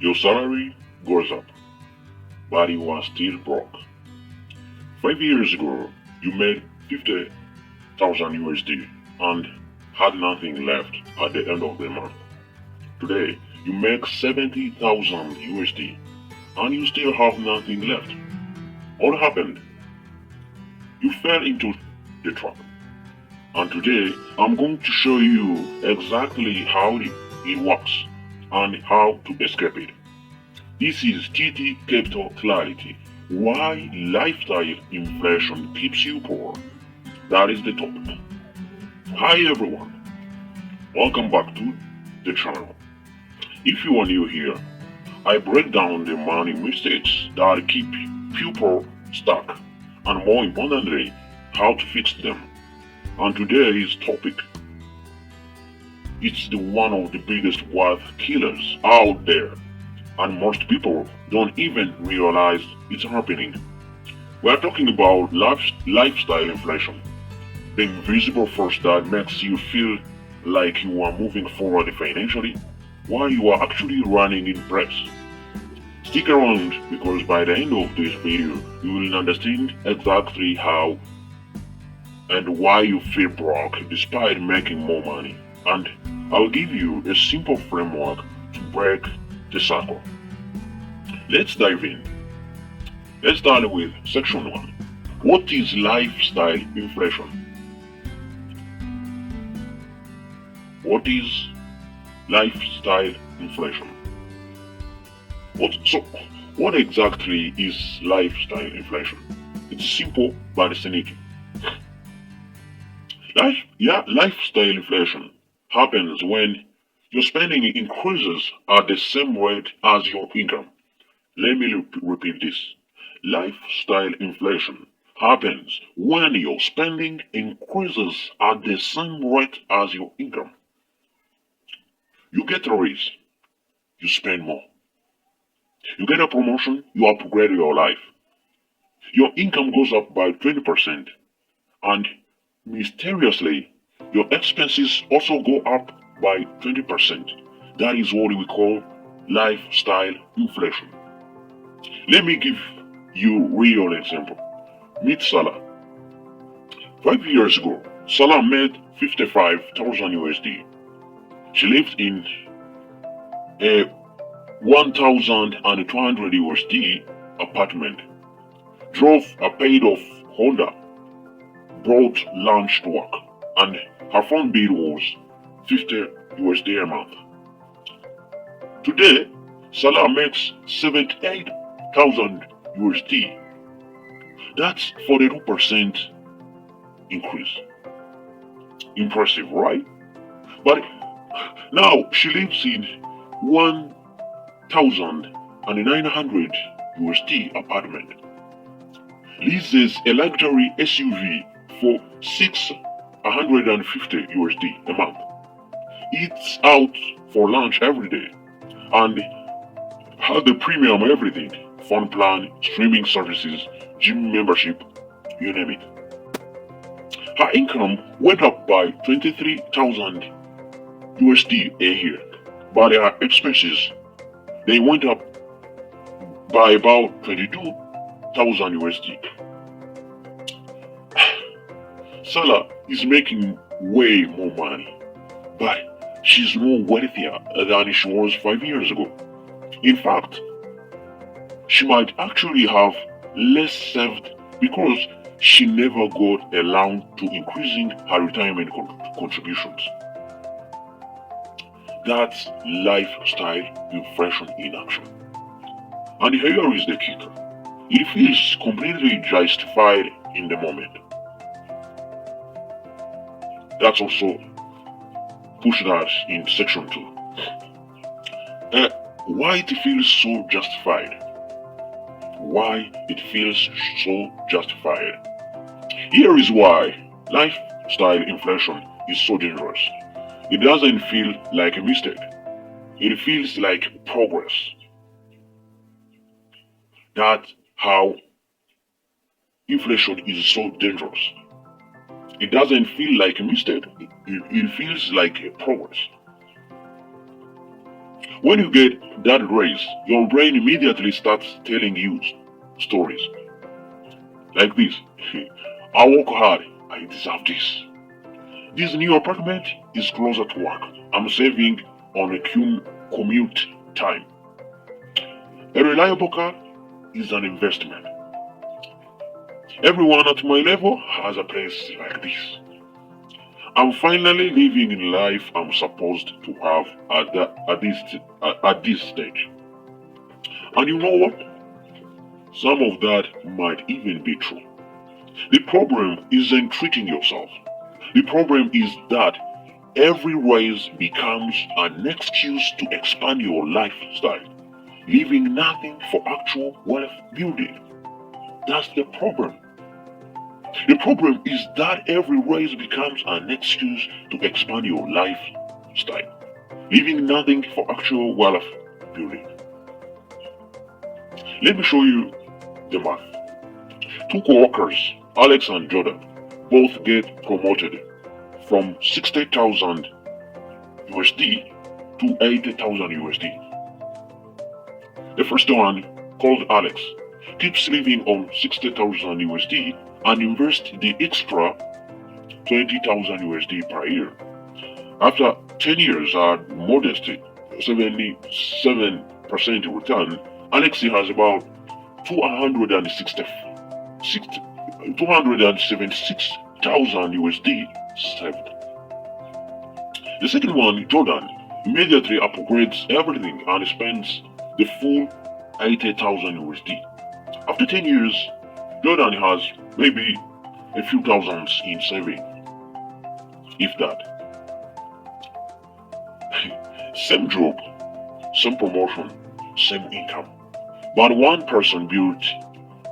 Your salary goes up, but you are still broke. 5 years ago, you made 50,000 USD and had nothing left at the end of the month. Today, you make 70,000 USD and you still have nothing left. What happened? You fell into the trap. And today, I'm going to show you exactly how it works and how to escape it. This is TT Capital Clarity. Why lifestyle inflation keeps you poor. That is the topic. Hi everyone. Welcome back to the channel. If you are new here, I break down the money mistakes that keep people stuck and more importantly, how to fix them. And today's topic, it's the one of the biggest wealth killers out there, and most people don't even realize it's happening. We are talking about lifestyle inflation, the invisible force that makes you feel like you are moving forward financially while you are actually running in press. Stick around because by the end of this video, you will understand exactly how and why you feel broke despite making more money. And I'll give you a simple framework to break the cycle. Let's dive in. Let's start with section 1. What is lifestyle inflation? What is lifestyle inflation? What exactly is lifestyle inflation? It's simple but sneaky. Lifestyle inflation happens when your spending increases at the same rate as your income. Let me repeat this. Lifestyle inflation happens when your spending increases at the same rate as your income. You get a raise, you spend more. You get a promotion, you upgrade your life. Your income goes up by 20%, and mysteriously, your expenses also go up by 20%. That is what we call lifestyle inflation. Let me give you a real example. Meet Salah. 5 years ago, Salah made 55,000 USD. She lived in a 1,200 USD apartment, drove a paid-off Honda, brought lunch to work, and her phone bill was 50 USD a month. Today, Salah makes 78,000 USD. That's 42% increase. Impressive, right? But now she lives in 1,900 USD apartment, leases a luxury SUV for 650 USD a month, eats out for lunch every day, and has the premium everything, phone plan, streaming services, gym membership, you name it. Her income went up by 23,000 USD a year, but her expenses, they went up by about 22,000 USD. Salah is making way more money, but she's more wealthier than she was 5 years ago. In fact, she might actually have less saved because she never got around to increasing her retirement contributions. That's lifestyle inflation in action. And here is the kicker. It feels completely justified in the moment. That's also push that in section 2. Why it feels so justified? Why it feels so justified? Here is why lifestyle inflation is so dangerous. It doesn't feel like a mistake. It feels like progress. That's how inflation is so dangerous. It doesn't feel like a mistake. It feels like a progress. When you get that raise, your brain immediately starts telling you stories like this. I work hard, I deserve this. This new apartment is closer to work. I'm saving on a commute time. A reliable car is an investment. Everyone at my level has a place like this. I'm finally living in life I'm supposed to have at this stage. And you know what? Some of that might even be true. The problem isn't treating yourself. The problem is that every raise becomes an excuse to expand your lifestyle, leaving nothing for actual wealth building. That's the problem. The problem is that every raise becomes an excuse to expand your lifestyle, leaving nothing for actual wealth building. Let me show you the math. Two co-workers, Alex and Jordan, both get promoted from 60,000 USD to 80,000 USD. The first one, called Alex, keeps living on 60,000 USD and invests the extra 20,000 USD per year. After 10 years at modest 77% return, Alex has about 276,000 USD saved. The second one, Jordan, immediately upgrades everything and spends the full 80,000 USD. After 10 years, Jordan has maybe a few thousands in saving, if that. Same job, same promotion, same income. But one person built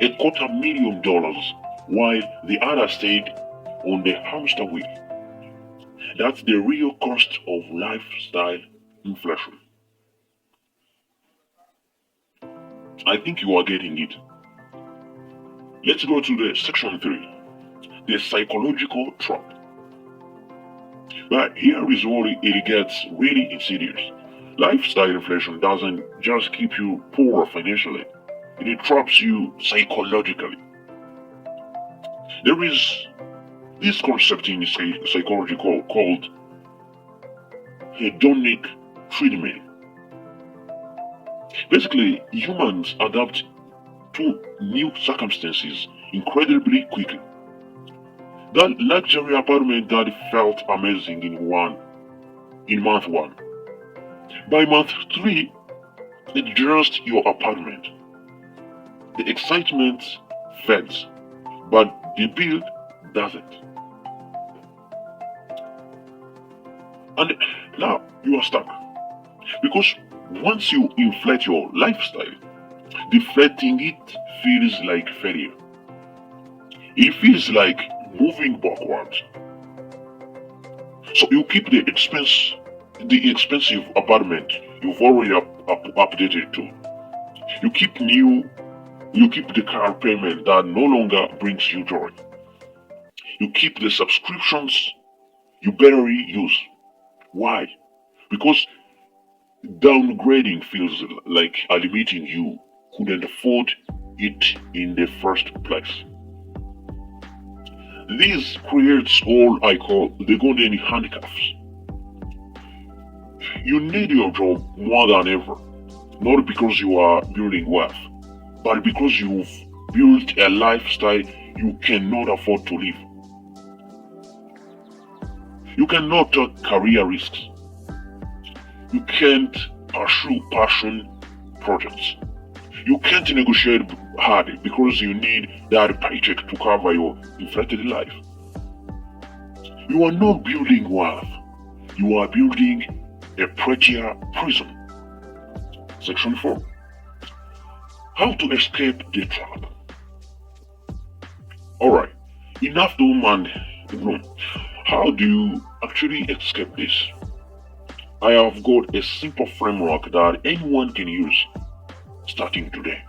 $250,000 while the other stayed on the hamster wheel. That's the real cost of lifestyle inflation. I think you are getting it. Let's go to the section 3, the psychological trap. But here is where it gets really insidious. Lifestyle inflation doesn't just keep you poor financially, it traps you psychologically. There is this concept in psychology called hedonic treadmill. Basically, humans adapt to new circumstances incredibly quickly. That luxury apartment that felt amazing in month 1. By month 3, it's just your apartment. The excitement fades, but the bill doesn't. And now you are stuck. Because once you inflate your lifestyle, deflating it feels like failure. It feels like moving backwards. So you keep the expensive apartment you've already updated to. You keep the car payment that no longer brings you joy. You keep the subscriptions you barely use. Why? Because downgrading feels like limiting you couldn't afford it in the first place. This creates all I call the golden handcuffs. You need your job more than ever, not because you are building wealth, but because you've built a lifestyle you cannot afford to live. You cannot take career risks. You can't pursue passion projects. You can't negotiate hard because you need that paycheck to cover your inflated life. You are not building wealth. You are building a prettier prison. Section 4. How to escape the trap. Alright, enough doom and gloom. How do you actually escape this? I have got a simple framework that anyone can use starting today.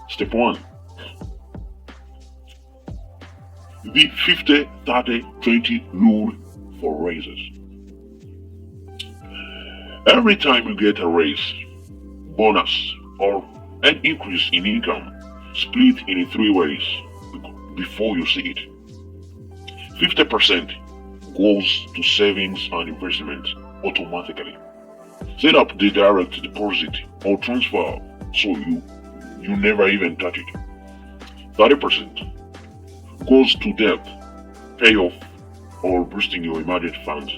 Step 1. The 50-30-20 rule for raises. Every time you get a raise, bonus, or an increase in income, split in three ways before you see it. 50% goes to savings and investment automatically. Set up the direct deposit or transfer so you never even touch it. 30% goes to debt, payoff, or boosting your emergency fund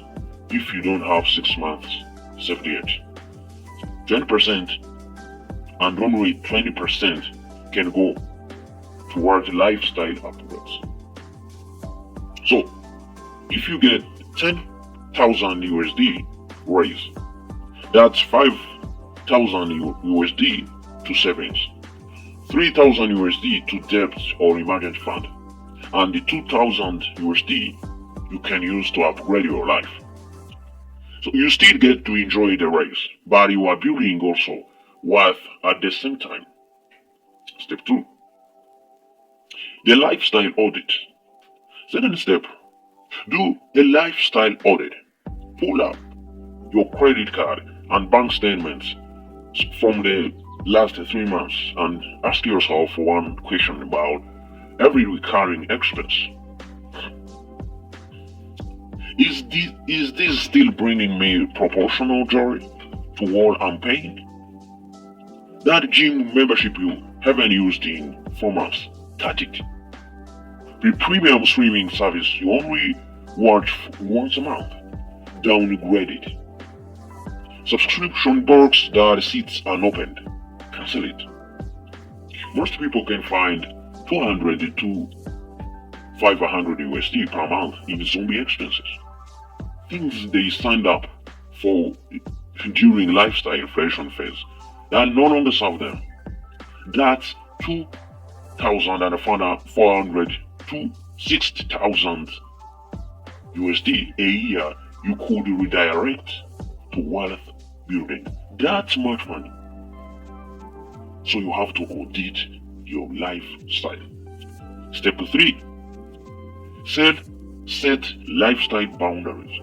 if you don't have 6 months safety net. 10% and only 20% can go towards lifestyle upgrades. So, if you get 10,000 USD raise, that's 5,000 USD to savings, 3,000 USD to debt or emergency fund, and the 2,000 USD you can use to upgrade your life. So you still get to enjoy the raise, but you are building also wealth at the same time. Step 2. The lifestyle audit. Second step, do a lifestyle audit. Pull up your credit card and bank statements from the last 3 months and ask yourself one question about every recurring expense. Is this still bringing me proportional joy to what I'm paying? That gym membership you haven't used in 4 months, touch it. The premium streaming service you only watch once a month, downgrade it. Subscription box that sits unopened, cancel it. Most people can find 200 to 500 USD per month in zombie expenses. Things they signed up for during lifestyle inflation phase that no longer serve them. That's 2,400 to 6,000 USD a year you could redirect to wealth building. That's much money. So you have to audit your lifestyle. Step 3. Set lifestyle boundaries.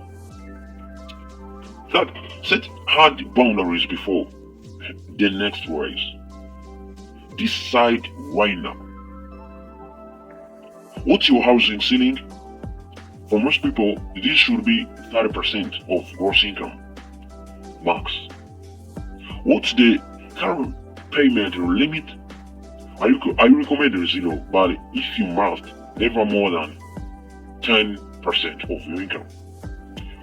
Third, set hard boundaries before the next raise. Decide why now. What's your housing ceiling? For most people, this should be 30% of gross income. Max. What's the current payment limit? I recommend 0, but if you must, never more than 10% of your income.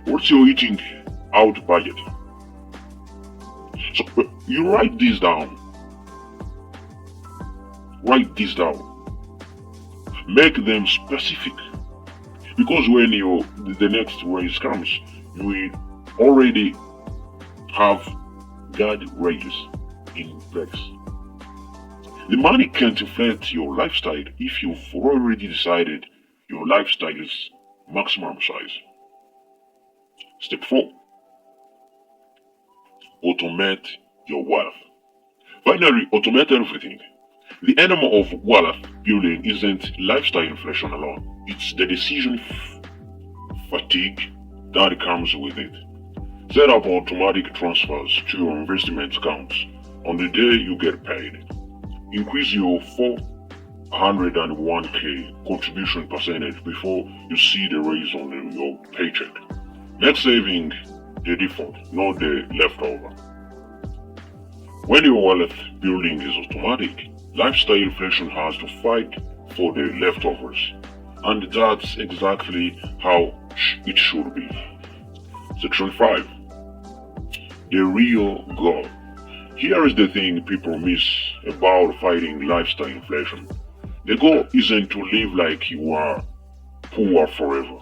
What's your eating out budget? So you write this down. Make them specific, because when the next raise comes, you will already have guardrails in place. The money can't inflate your lifestyle if you've already decided your lifestyle is maximum size. Step 4. Automate your wealth. Finally, automate everything. The enemy of wealth building isn't lifestyle inflation alone. It's the decision fatigue that comes with it. Set up automatic transfers to your investment accounts on the day you get paid. Increase your 401k contribution percentage before you see the raise on your paycheck. Make saving the default, not the leftover. When your wealth building is automatic, lifestyle inflation has to fight for the leftovers, and that's exactly how it should be. Section 5. The real goal. Here is the thing people miss about fighting lifestyle inflation. The goal isn't to live like you are poor forever.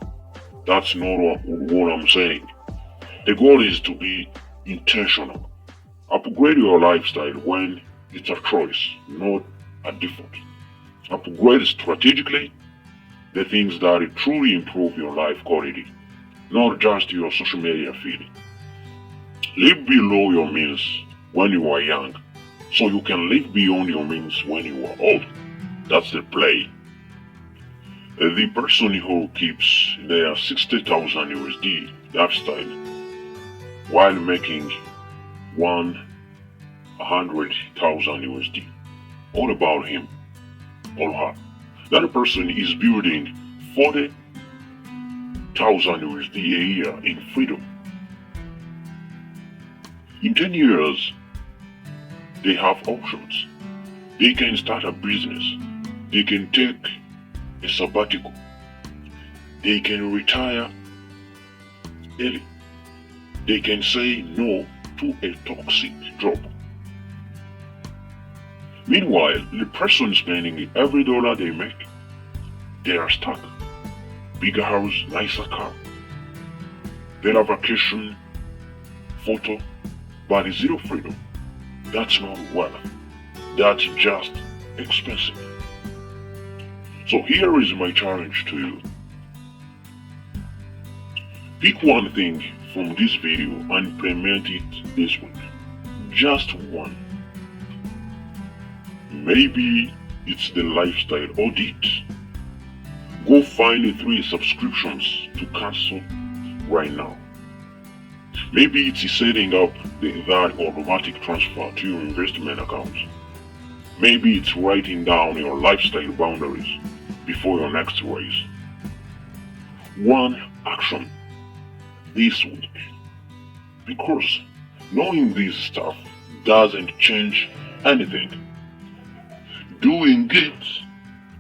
That's not what I'm saying. The goal is to be intentional. Upgrade your lifestyle when it's a choice, not a default. Upgrade strategically the things that truly improve your life quality, not just your social media feed. Live below your means when you are young, so you can live beyond your means when you are old. That's the play. The person who keeps their 60,000 USD lifestyle while making 100,000 USD. All about him or her. That person is building 40,000 USD a year in freedom. In 10 years, they have options. They can start a business. They can take a sabbatical. They can retire early. They can say no to a toxic job. Meanwhile, the person spending every dollar they make, they are stuck. Bigger house, nicer car, better vacation, photo, but zero freedom. That's not wealth. That's just expensive. So here is my challenge to you. Pick one thing from this video and implement it this week. Just one. Maybe it's the lifestyle audit. Go find the 3 subscriptions to cancel right now. Maybe it's setting up that automatic transfer to your investment account. Maybe it's writing down your lifestyle boundaries before your next raise. One action this week. Because knowing this stuff doesn't change anything. Doing it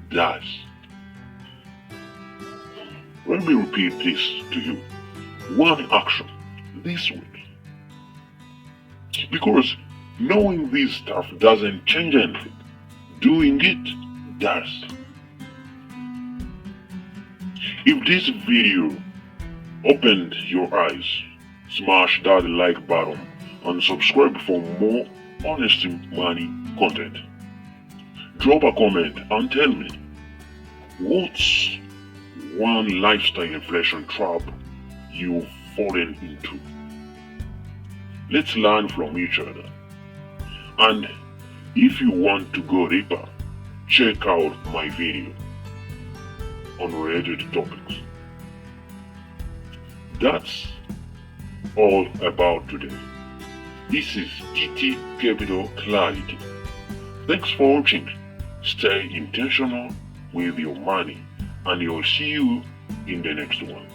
does. Let me repeat this to you. One action this week. Because knowing this stuff doesn't change anything. Doing it does. If this video opened your eyes, smash that like button and subscribe for more honest money content. Drop a comment and tell me, what's one lifestyle inflation trap you've fallen into? Let's learn from each other. And if you want to go deeper, check out my video on related topics. That's all about today. This is TT Capital Clarity. Thanks for watching. Stay intentional with your money, and I'll see you in the next one.